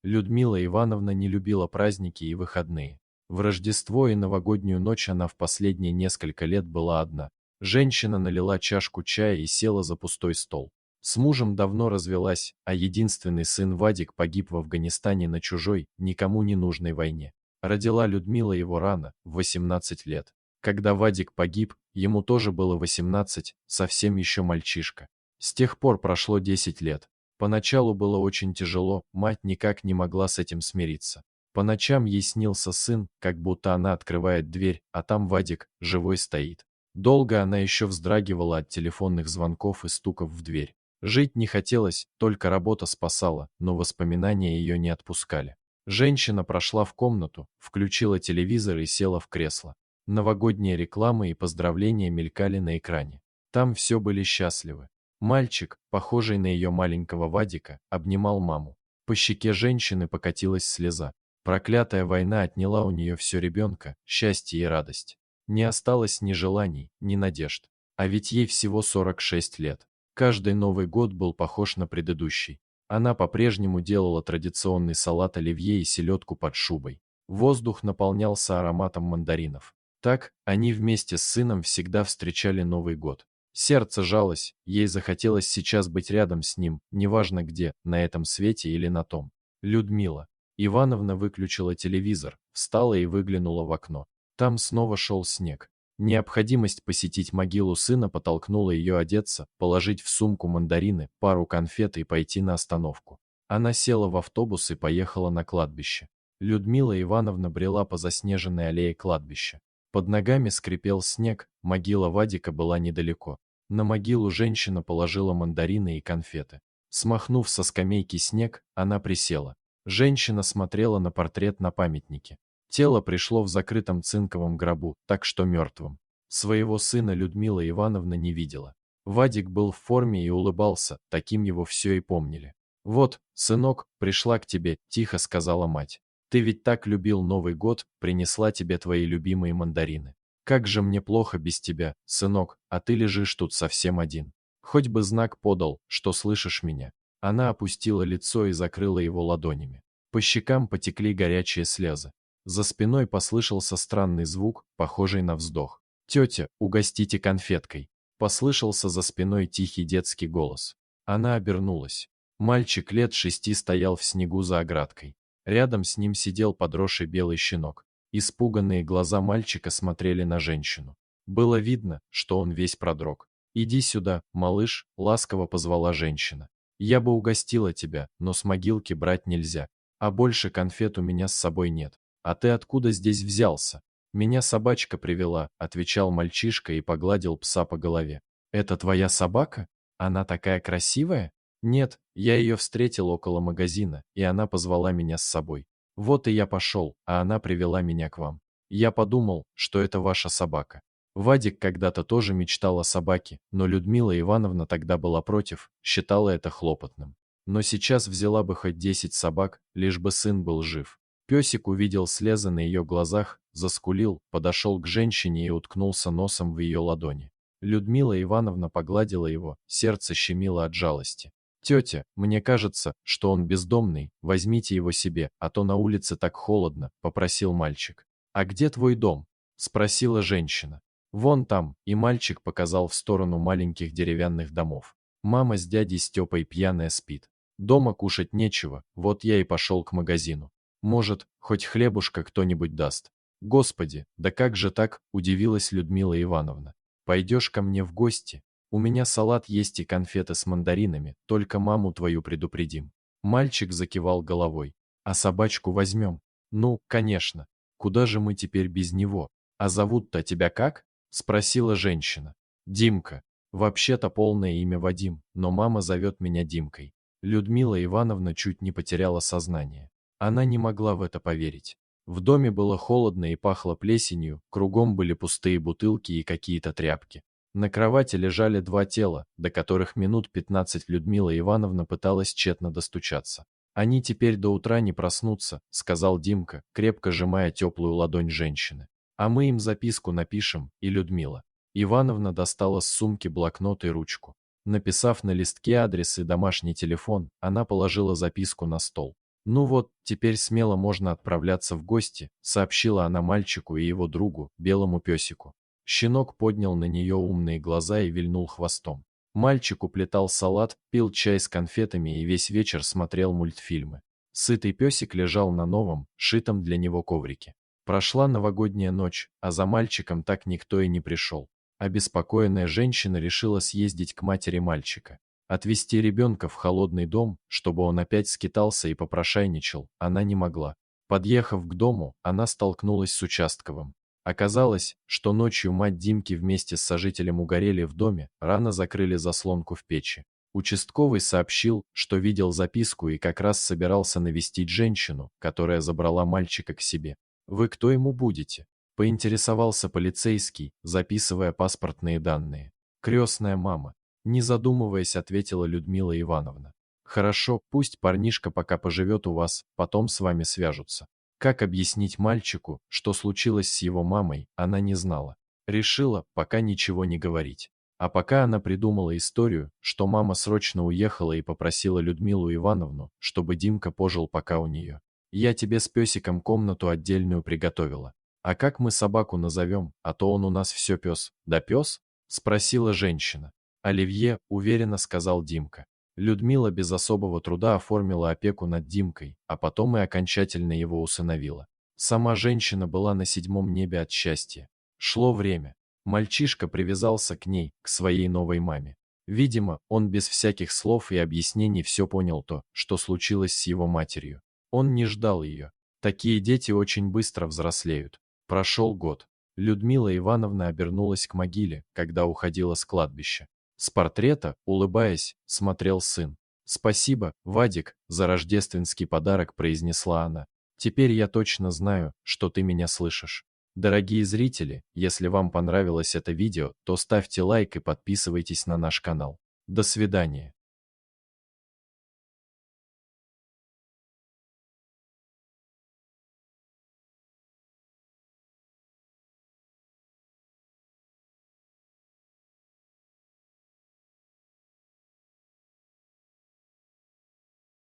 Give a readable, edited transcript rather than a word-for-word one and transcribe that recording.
Людмила Ивановна не любила праздники и выходные. В Рождество и новогоднюю ночь она в последние несколько лет была одна. Женщина налила чашку чая и села за пустой стол. С мужем давно развелась, а единственный сын Вадик погиб в Афганистане на чужой, никому не нужной войне. Родила Людмила его рано, в 18 лет. Когда Вадик погиб, ему тоже было 18, совсем еще мальчишка. С тех пор прошло 10 лет. Поначалу было очень тяжело, мать никак не могла с этим смириться. По ночам ей снился сын, как будто она открывает дверь, а там Вадик, живой стоит. Долго она еще вздрагивала от телефонных звонков и стуков в дверь. Жить не хотелось, только работа спасала, но воспоминания ее не отпускали. Женщина прошла в комнату, включила телевизор и села в кресло. Новогодние рекламы и поздравления мелькали на экране. Там все были счастливы. Мальчик, похожий на ее маленького Вадика, обнимал маму. По щеке женщины покатилась слеза. Проклятая война отняла у нее все ребенка, счастье и радость. Не осталось ни желаний, ни надежд. А ведь ей всего 46 лет. Каждый Новый год был похож на предыдущий. Она по-прежнему делала традиционный салат оливье и селедку под шубой. Воздух наполнялся ароматом мандаринов. Так, они вместе с сыном всегда встречали Новый год. Сердце жалось, ей захотелось сейчас быть рядом с ним, неважно где, на этом свете или на том. Людмила Ивановна выключила телевизор, встала и выглянула в окно. Там снова шел снег. Необходимость посетить могилу сына подтолкнула ее одеться, положить в сумку мандарины, пару конфет и пойти на остановку. Она села в автобус и поехала на кладбище. Людмила Ивановна брела по заснеженной аллее кладбища. Под ногами скрипел снег, могила Вадика была недалеко. На могилу женщина положила мандарины и конфеты. Смахнув со скамейки снег, она присела. Женщина смотрела на портрет на памятнике. Тело пришло в закрытом цинковом гробу, так что мертвым. Своего сына Людмила Ивановна не видела. Вадик был в форме и улыбался, таким его все и помнили. «Вот, сынок, пришла к тебе», – тихо сказала мать. «Ты ведь так любил Новый год, принесла тебе твои любимые мандарины. Как же мне плохо без тебя, сынок, а ты лежишь тут совсем один. Хоть бы знак подал, что слышишь меня». Она опустила лицо и закрыла его ладонями. По щекам потекли горячие слезы. За спиной послышался странный звук, похожий на вздох. «Тетя, угостите конфеткой!» Послышался за спиной тихий детский голос. Она обернулась. Мальчик лет 6 стоял в снегу за оградкой. Рядом с ним сидел подросший белый щенок. Испуганные глаза мальчика смотрели на женщину. Было видно, что он весь продрог. «Иди сюда, малыш», — ласково позвала женщина. «Я бы угостила тебя, но с могилки брать нельзя, а больше конфет у меня с собой нет». «А ты откуда здесь взялся?» «Меня собачка привела», — отвечал мальчишка и погладил пса по голове. «Это твоя собака? Она такая красивая?» «Нет, я ее встретил около магазина, и она позвала меня с собой. Вот и я пошел, а она привела меня к вам. Я подумал, что это ваша собака». Вадик когда-то тоже мечтал о собаке, но Людмила Ивановна тогда была против, считала это хлопотным. Но сейчас взяла бы хоть 10 собак, лишь бы сын был жив. Песик увидел слезы на ее глазах, заскулил, подошел к женщине и уткнулся носом в ее ладони. Людмила Ивановна погладила его, сердце щемило от жалости. «Тетя, мне кажется, что он бездомный, возьмите его себе, а то на улице так холодно», — попросил мальчик. «А где твой дом?» — спросила женщина. «Вон там», — и мальчик показал в сторону маленьких деревянных домов. «Мама с дядей Степой пьяная спит. Дома кушать нечего, вот я и пошел к магазину. Может, хоть хлебушка кто-нибудь даст». «Господи, да как же так?» – удивилась Людмила Ивановна. «Пойдешь ко мне в гости? У меня салат есть и конфеты с мандаринами, только маму твою предупредим». Мальчик закивал головой. «А собачку возьмем?» «Ну, конечно. Куда же мы теперь без него? А зовут-то тебя как?» – спросила женщина. «Димка. Вообще-то полное имя Вадим, но мама зовет меня Димкой». Людмила Ивановна чуть не потеряла сознание. Она не могла в это поверить. В доме было холодно и пахло плесенью, кругом были пустые бутылки и какие-то тряпки. На кровати лежали два тела, до которых минут 15 Людмила Ивановна пыталась тщетно достучаться. «Они теперь до утра не проснутся», — сказал Димка, крепко сжимая теплую ладонь женщины. «А мы им записку напишем», и Людмила Ивановна достала с сумки блокнот и ручку. Написав на листке адрес и домашний телефон, она положила записку на стол. «Ну вот, теперь смело можно отправляться в гости», сообщила она мальчику и его другу, белому песику. Щенок поднял на нее умные глаза и вильнул хвостом. Мальчик уплетал салат, пил чай с конфетами и весь вечер смотрел мультфильмы. Сытый песик лежал на новом, шитом для него коврике. Прошла новогодняя ночь, а за мальчиком так никто и не пришел. Обеспокоенная женщина решила съездить к матери мальчика. Отвезти ребенка в холодный дом, чтобы он опять скитался и попрошайничал, она не могла. Подъехав к дому, она столкнулась с участковым. Оказалось, что ночью мать Димки вместе с сожителем угорели в доме, рано закрыли заслонку в печи. Участковый сообщил, что видел записку и как раз собирался навестить женщину, которая забрала мальчика к себе. «Вы кто ему будете?» – поинтересовался полицейский, записывая паспортные данные. «Крестная мама», – не задумываясь, ответила Людмила Ивановна. «Хорошо, пусть парнишка пока поживет у вас, потом с вами свяжутся». Как объяснить мальчику, что случилось с его мамой, она не знала. Решила пока ничего не говорить. А пока она придумала историю, что мама срочно уехала и попросила Людмилу Ивановну, чтобы Димка пожил пока у нее. «Я тебе с песиком комнату отдельную приготовила. А как мы собаку назовем, а то он у нас все пес». «Да пес?» – спросила женщина. «Оливье», – уверенно сказал Димка. Людмила без особого труда оформила опеку над Димкой, а потом и окончательно его усыновила. Сама женщина была на седьмом небе от счастья. Шло время. Мальчишка привязался к ней, к своей новой маме. Видимо, он без всяких слов и объяснений все понял то, что случилось с его матерью. Он не ждал ее. Такие дети очень быстро взрослеют. Прошел год. Людмила Ивановна обернулась к могиле, когда уходила с кладбища. С портрета, улыбаясь, смотрел сын. «Спасибо, Вадик, за рождественский подарок», – произнесла она. «Теперь я точно знаю, что ты меня слышишь». Дорогие зрители, если вам понравилось это видео, то ставьте лайк и подписывайтесь на наш канал. До свидания.